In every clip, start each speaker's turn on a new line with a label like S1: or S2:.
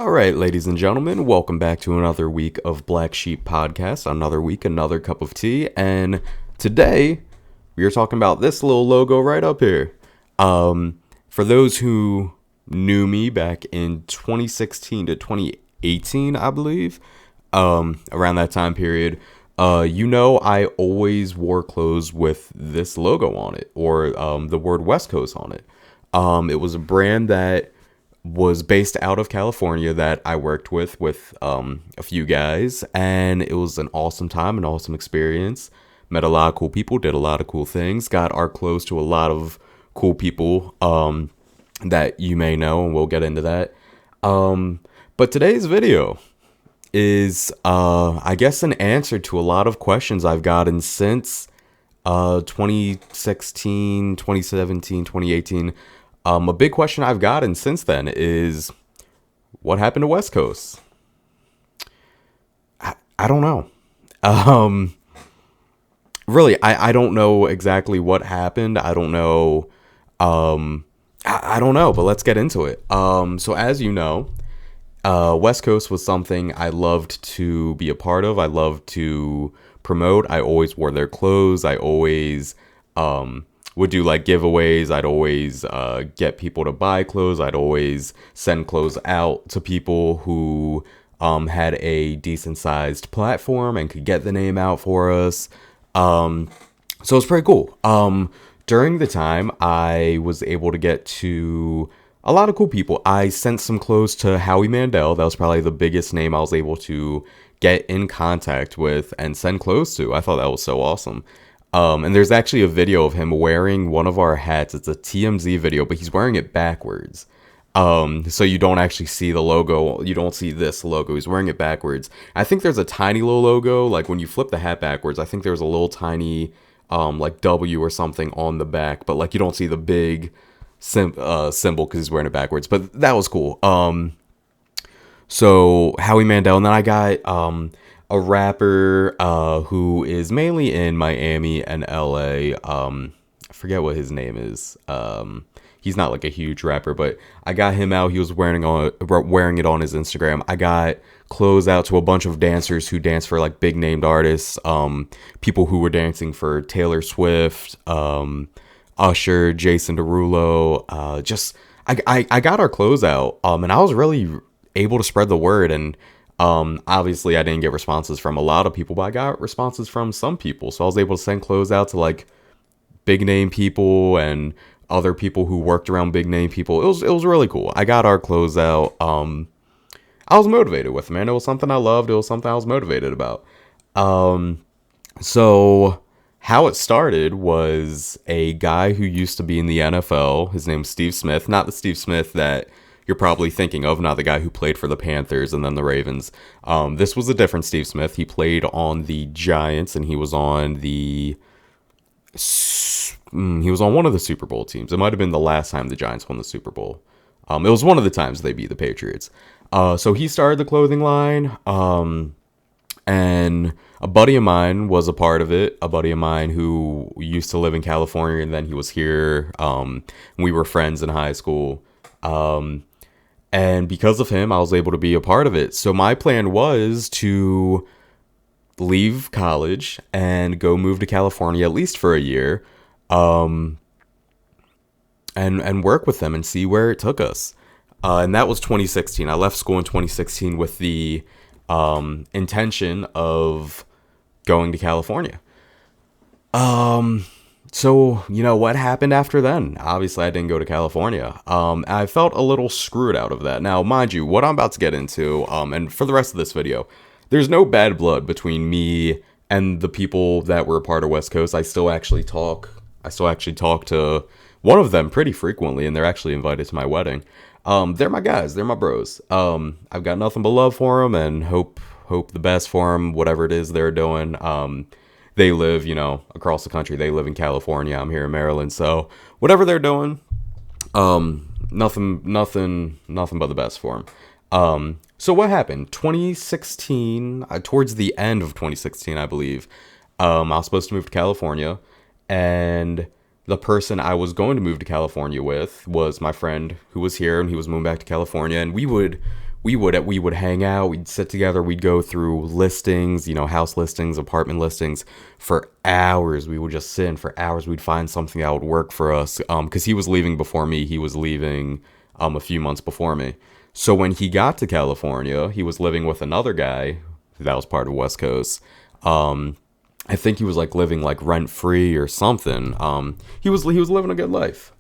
S1: All right, ladies and gentlemen, welcome back to another week of Black Sheep Podcast. Another week, another cup of tea, and today we are talking about this little logo right up here. For those who knew me back in 2016 to 2018, I believe, around that time period, I always wore clothes with this logo on it, or the word Weskose on it. It was a brand that was based out of California that I worked with a few guys, and it was an awesome time, an awesome experience. Met a lot of cool people, did a lot of cool things, got our clothes to a lot of cool people that you may know, and we'll get into that. But today's video is, I guess, an answer to a lot of questions I've gotten since 2016, 2017, 2018. A big question I've gotten since then is, what happened to Weskose? I don't know. Really, I don't know exactly what happened. I don't know. I don't know, but let's get into it. So as you know, Weskose was something I loved to be a part of. I loved to promote. I always wore their clothes. I always, would do like giveaways. I'd always get people to buy clothes. I'd always send clothes out to people who had a decent sized platform and could get the name out for us. So it's pretty cool. During the time, I was able to get to a lot of cool people. I sent some clothes to Howie Mandel. That was probably the biggest name I was able to get in contact with and send clothes to. I thought that was so awesome. And there's actually a video of him wearing one of our hats. It's a TMZ video, but he's wearing it backwards. So you don't actually see the logo. You don't see this logo. He's wearing it backwards. I think there's a tiny little logo. Like when you flip the hat backwards, I think there's a little tiny, like W or something on the back, but like you don't see the big symbol because he's wearing it backwards. But that was cool. So Howie Mandel, and then I got, a rapper who is mainly in Miami and LA. I forget what his name is. He's not like a huge rapper, but I got him out. He was wearing it on his Instagram. I got clothes out to a bunch of dancers who dance for like big named artists. People who were dancing for Taylor Swift, Usher, Jason Derulo. I got our clothes out, and I was really able to spread the word. And obviously I didn't get responses from a lot of people, but I got responses from some people. So I was able to send clothes out to like big name people and other people who worked around big name people. It was really cool. I got our clothes out. I was motivated with it, man. It was something I loved. It was something I was motivated about. So how it started was a guy who used to be in the NFL. His name's Steve Smith, not the Steve Smith that you're probably thinking of, not the guy who played for the Panthers and then the Ravens. This was a different Steve Smith. He played on the Giants, and he was on one of the Super Bowl teams. It might have been the last time the Giants won the Super Bowl. It was one of the times they beat the Patriots. So he started the clothing line, and a buddy of mine was a part of it. A buddy of mine who used to live in California, and then he was here. We were friends in high school. And because of him, I was able to be a part of it. So my plan was to leave college and go move to California, at least for a year, and work with them and see where it took us. And that was 2016. I left school in 2016 with the intention of going to California. So, what happened after then? Obviously, I didn't go to California. I felt a little screwed out of that. Now, mind you, what I'm about to get into, and for the rest of this video, there's no bad blood between me and the people that were a part of Weskose. I still actually talk to one of them pretty frequently, and they're actually invited to my wedding. They're my guys. They're my bros. I've got nothing but love for them and hope the best for them, whatever it is they're doing. They live, across the country. They live in California. I'm here in Maryland. So whatever they're doing, nothing but the best for them. So what happened? 2016, towards the end of 2016, I believe, I was supposed to move to California, and the person I was going to move to California with was my friend who was here, and he was moving back to California, and we would we would hang out, we'd sit together, we'd go through listings, house listings, apartment listings for hours. We would just sit in for hours. We'd find something that would work for us. Because he was leaving before me. He was leaving a few months before me. So when he got to California, he was living with another guy that was part of West Coast. I think he was like living like rent free or something. He was living a good life.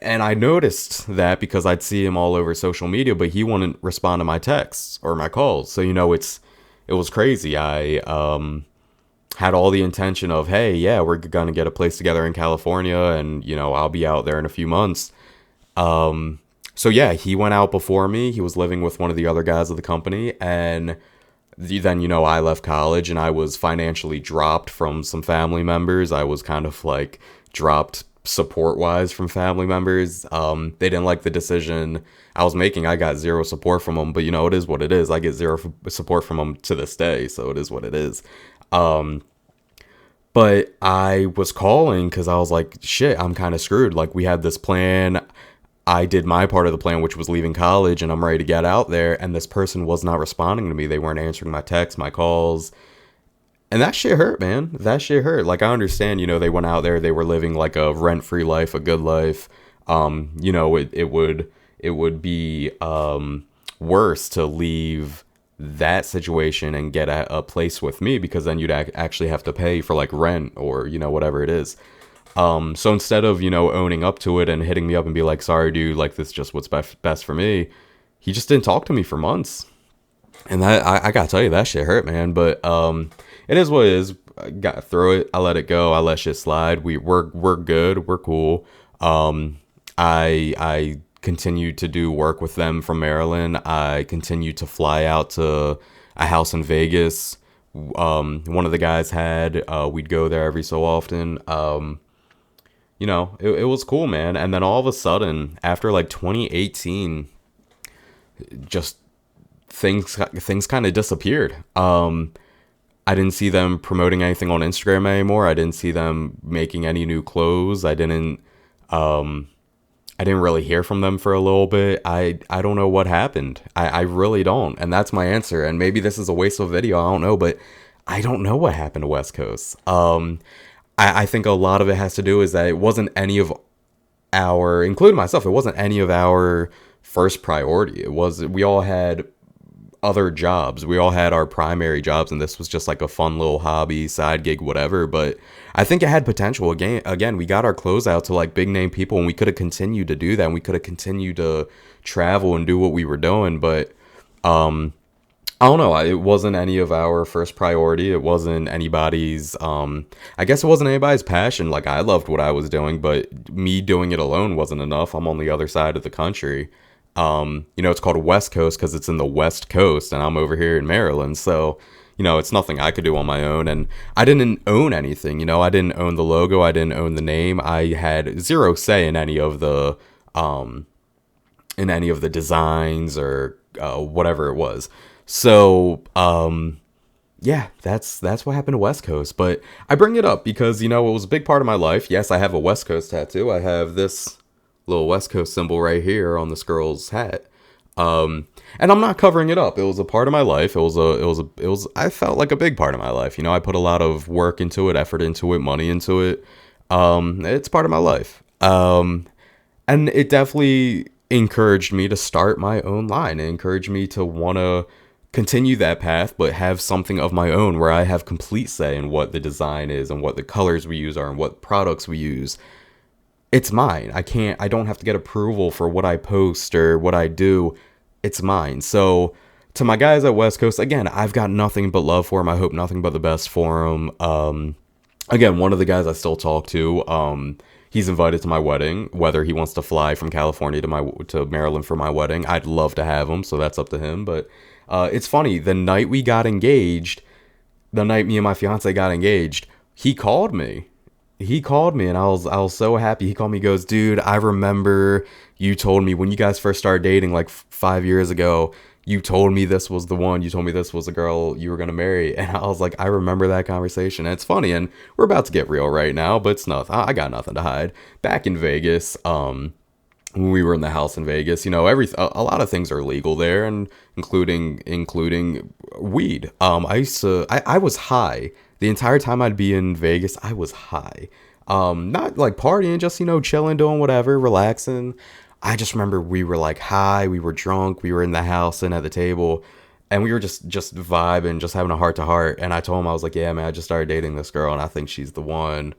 S1: And I noticed that because I'd see him all over social media, but he wouldn't respond to my texts or my calls. So it was crazy. I had all the intention of, hey, yeah, we're gonna get a place together in California, and I'll be out there in a few months. So yeah, he went out before me. He was living with one of the other guys of the company, and then I left college, and I was financially dropped from some family members. I was kind of like dropped support wise from family members. They didn't like the decision I was making. I got zero support from them, but it is what it is. I get zero support from them to this day, so it is what it is. But I was calling because I was like, shit, I'm kind of screwed. Like, we had this plan. I did my part of the plan, which was leaving college, and I'm ready to get out there. And this person was not responding to me. They weren't answering my texts, my calls. And that shit hurt, man. That shit hurt. Like, I understand, they went out there, they were living like a rent-free life, a good life. It would be worse to leave that situation and get a place with me, because then you'd actually have to pay for like rent or whatever it is. So instead of owning up to it and hitting me up and be like, sorry dude, like, this is just what's best for me, he just didn't talk to me for months. And that I gotta tell you, that shit hurt, man. But it is what it is. I got through it. I let it go. I let shit slide. We're good. We're cool. I continued to do work with them from Maryland. I continued to fly out to a house in Vegas. One of the guys had. We'd go there every so often. It was cool, man. And then all of a sudden, after like 2018, just things kind of disappeared. I didn't see them promoting anything on Instagram anymore. I didn't see them making any new clothes. I didn't really hear from them for a little bit. I don't know what happened. I really don't. And that's my answer. And maybe this is a waste of video. I don't know, but I don't know what happened to West Coast. I think a lot of it has to do is that it wasn't any of our, including myself, it wasn't any of our first priority. We all had other jobs. We all had our primary jobs, and this was just like a fun little hobby, side gig, whatever. But I think it had potential. Again, we got our clothes out to like big name people, and we could have continued to do that. And we could have continued to travel and do what we were doing. But I don't know. It wasn't any of our first priority. It wasn't anybody's. I guess it wasn't anybody's passion. Like, I loved what I was doing, but me doing it alone wasn't enough. I'm on the other side of the country. It's called West Coast because it's in the West Coast, and I'm over here in Maryland. So, it's nothing I could do on my own. And I didn't own anything. I didn't own the logo. I didn't own the name. I had zero say in any of the designs or whatever it was. So, yeah, that's what happened to West Coast. But I bring it up because, it was a big part of my life. Yes, I have a West Coast tattoo. I have this little West Coast symbol right here on this girl's hat. And I'm not covering it up. It was a part of my life. I felt like a big part of my life. I put a lot of work into it, effort into it, money into it. It's part of my life. And it definitely encouraged me to start my own line. It encouraged me to want to continue that path, but have something of my own where I have complete say in what the design is and what the colors we use are and what products we use. It's mine. I don't have to get approval for what I post or what I do. It's mine. So to my guys at West Coast, again, I've got nothing but love for them. I hope nothing but the best for them. Again, one of the guys I still talk to, he's invited to my wedding, whether he wants to fly from California to Maryland for my wedding. I'd love to have him. So that's up to him. But, it's funny. The night me and my fiance got engaged, he called me. And I was so happy. He called me, goes, dude, I remember you told me when you guys first started dating like 5 years ago, you told me this was the one. You told me this was the girl you were going to marry. And I was like, I remember that conversation. And it's funny. And we're about to get real right now, but it's nothing. I got nothing to hide. Back in Vegas, when we were in the house in Vegas. You know, a lot of things are legal there, and including weed. I was high the entire time I'd be in Vegas. I was high. Not like partying, just, you know, chilling, doing whatever, relaxing. I just remember we were like high, we were drunk, we were in the house and at the table, and we were just vibing, just having a heart to heart. And I told him, I was like, yeah, man, I just started dating this girl, and I think she's the one.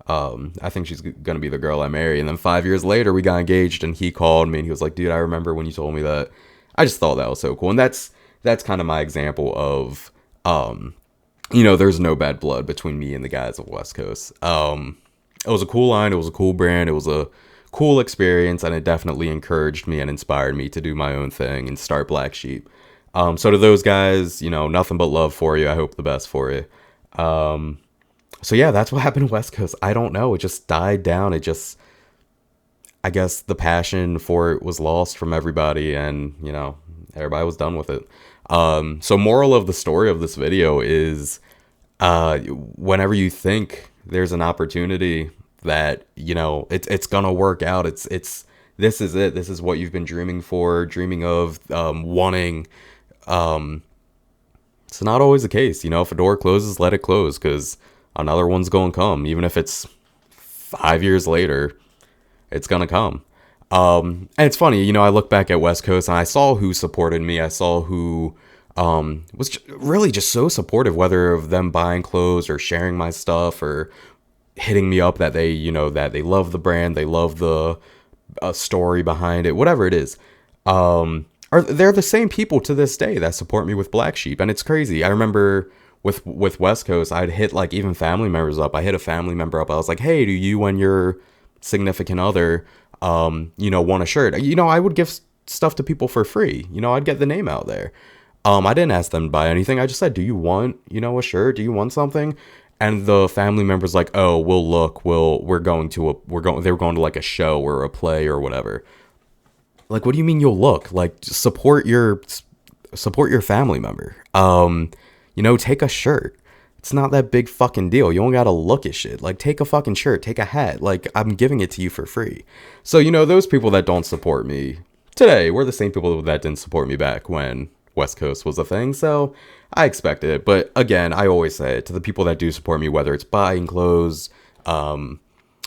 S1: I think she's gonna be the girl I marry. And then 5 years later, we got engaged, and he called me and he was like, dude, I remember when you told me that. I just thought that was so cool, and that's kind of my example of, you know, there's no bad blood between me and the guys of Weskose. It was a cool line, it was a cool brand, it was a cool experience, and it definitely encouraged me and inspired me to do my own thing and start Black Sheep. So to those guys, you know, nothing but love for you. I hope the best for you. So yeah, that's what happened to West Coast. I don't know. It just died down. It just, I guess the passion for it was lost from everybody, and, you know, everybody was done with it. So moral of the story of this video is, whenever you think there's an opportunity that, you know, it's gonna work out, this is it. This is what you've been dreaming of, wanting. Um, it's not always the case. You know, if a door closes, let it close, because another one's gonna come. Even if it's 5 years later, it's gonna come. And it's funny, you know, I look back at West Coast and I saw who supported me. I saw who was really just so supportive, whether of them buying clothes or sharing my stuff or hitting me up that they, you know, that they love the brand, they love the story behind it, whatever it is. Are they're the same people to this day that support me with Black Sheep, and it's crazy. I remember with West Coast, I'd hit like even family members up. I hit a family member up. I was like, "Hey, do you and your significant other, you know, want a shirt?" You know, I would give stuff to people for free. You know, I'd get the name out there. I didn't ask them to buy anything. I just said, "Do you want, you know, a shirt? Do you want something?" And the family member's like, "Oh, we'll look. They were going to like a show or a play or whatever." Like, what do you mean you'll look? Like, support your family member. You know, take a shirt. It's not that big fucking deal. You don't gotta look at shit. Like, take a fucking shirt, take a hat. Like, I'm giving it to you for free. So, you know, those people that don't support me today were the same people that didn't support me back when West Coast was a thing. So I expected it. But again, I always say it to the people that do support me, whether it's buying clothes,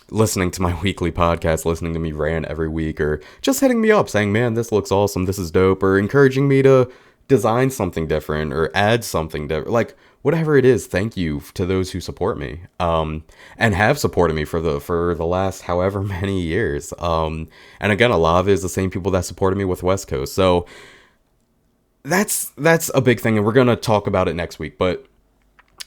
S1: listening to my weekly podcast, listening to me rant every week, or just hitting me up saying, man, this looks awesome, this is dope, or encouraging me to design something different or add something different, like whatever it is. Thank you to those who support me, and have supported me for the last however many years. And again, a lot of it is the same people that supported me with West Coast. So that's a big thing, and we're gonna talk about it next week. But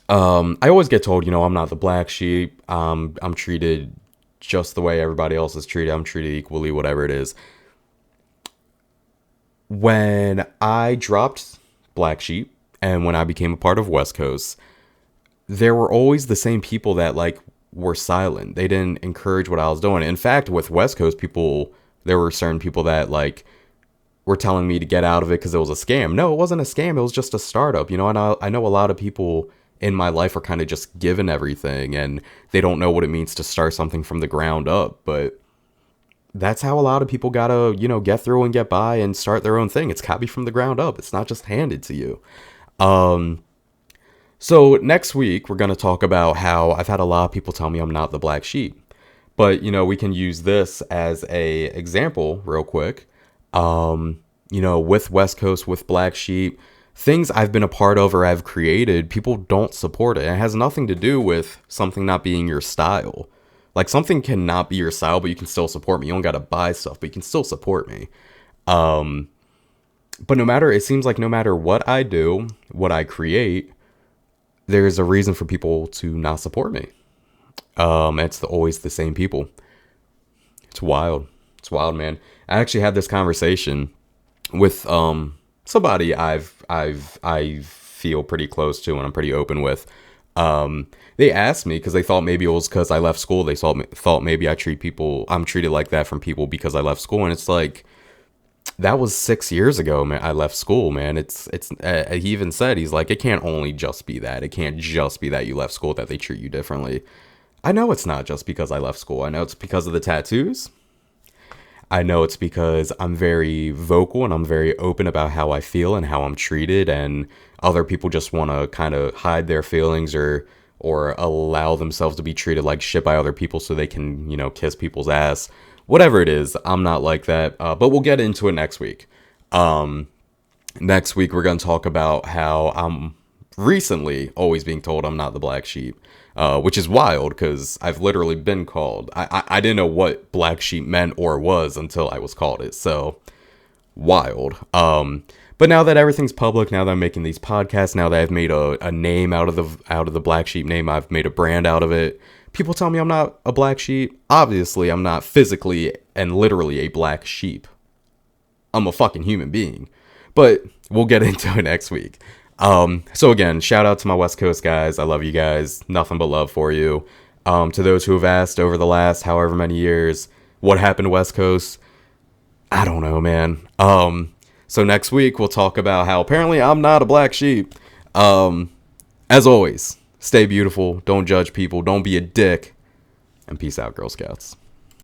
S1: I always get told, you know, I'm not the black sheep. I'm treated just the way everybody else is treated. I'm treated equally, whatever it is. When I dropped Black Sheep and when I became a part of West Coast, there were always the same people that like were silent. They didn't encourage what I was doing. In fact, with West Coast people, there were certain people that like were telling me to get out of it because it was a scam. No, it wasn't a scam. It was just a startup, you know. And I know a lot of people in my life are kind of just given everything, and they don't know what it means to start something from the ground up. But that's how a lot of people gotta, you know, get through and get by and start their own thing. It's gotta be from the ground up. It's not just handed to you. So next week we're gonna talk about how I've had a lot of people tell me I'm not the black sheep, but you know, we can use this as a example real quick. You know, with West Coast, with Black Sheep, things I've been a part of or I've created, people don't support it. And it has nothing to do with something not being your style. Like, something cannot be your style, but you can still support me. You don't gotta buy stuff, but you can still support me. But it seems like no matter what I do, what I create, there's a reason for people to not support me. It's always the same people. It's wild. It's wild, man. I actually had this conversation with somebody I feel pretty close to and I'm pretty open with. They asked me because they thought maybe it was because I left school. They thought maybe I'm treated like that from people because I left school, and it's like, that was 6 years ago, man. I left school, man. He even said, he's like, it can't only just be that. It can't just be that you left school that they treat you differently. I know it's not just because I left school. I know it's because of the tattoos. I know it's because I'm very vocal and I'm very open about how I feel and how I'm treated, and other people just want to kind of hide their feelings or allow themselves to be treated like shit by other people so they can, kiss people's ass. Whatever it is, I'm not like that. But we'll get into it next week. Next week, we're going to talk about how I'm recently always being told I'm not the black sheep, which is wild because I've literally been called. I didn't know what black sheep meant or was until I was called it. So wild. But now that everything's public, now that I'm making these podcasts, now that I've made a name out of the black sheep name, I've made a brand out of it. People tell me I'm not a black sheep. Obviously, I'm not physically and literally a black sheep. I'm a fucking human being. But we'll get into it next week. So again, shout out to my West Coast guys. I love you guys. Nothing but love for you. To those who have asked over the last however many years, what happened to West Coast? I don't know, man. So next week we'll talk about how apparently I'm not a black sheep. As always, stay beautiful. Don't judge people. Don't be a dick. And peace out, Girl Scouts.